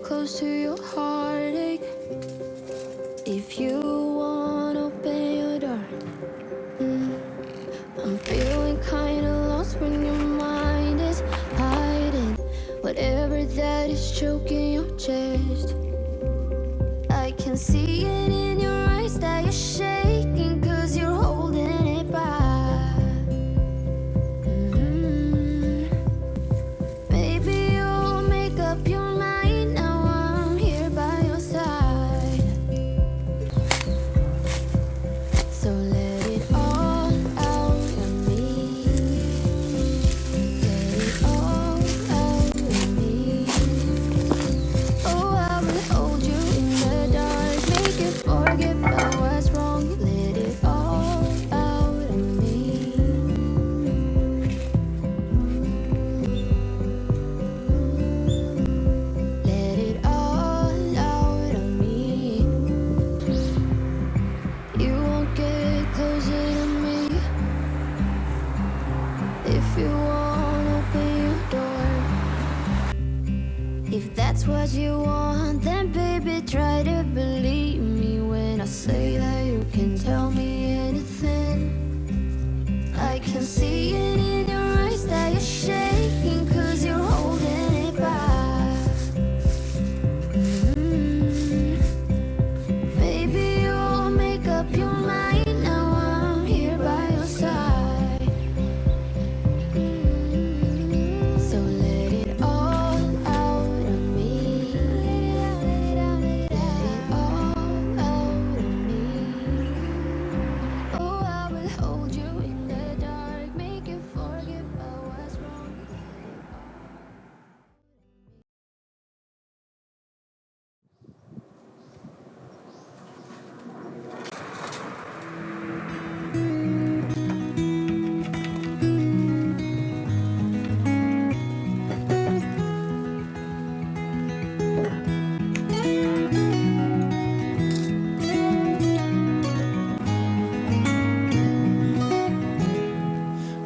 close to your heartache. If you wanna open your door, I'm feeling kinda lost when your mind is hiding whatever that is choking your chest. I can see it in your eyes that you're shaking 'cause you're holding it back. If you want, open your door. If that's what you want, then baby, try to believe me when I say that you can tell me anything. I can see it in your eyes that you're shaking, 'cause you're holding it back. Maybe you'll make up your mind, now I'm here by your side. So let it all out of me. Let it all out of me. Oh, I will hold you in the dark, make you forget about what's wrong.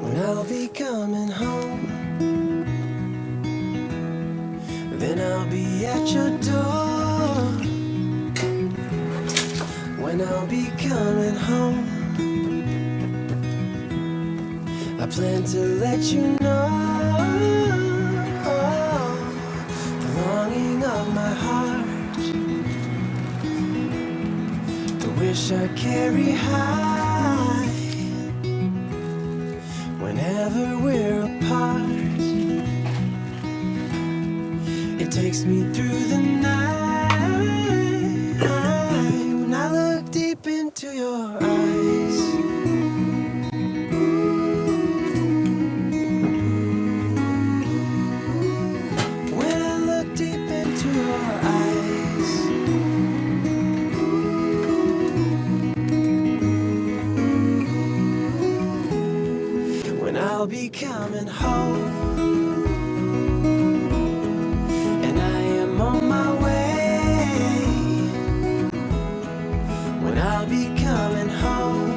When I'll be coming home, then I'll be at your door. When I'll be coming home, I plan to let you know the longing of my heart, the wish I carry high. Whenever we're apart, it takes me through the night. When I look deep into your eyes, when I look deep into your eyes, when I'll be coming home, and I am on my way. When I'll be coming home,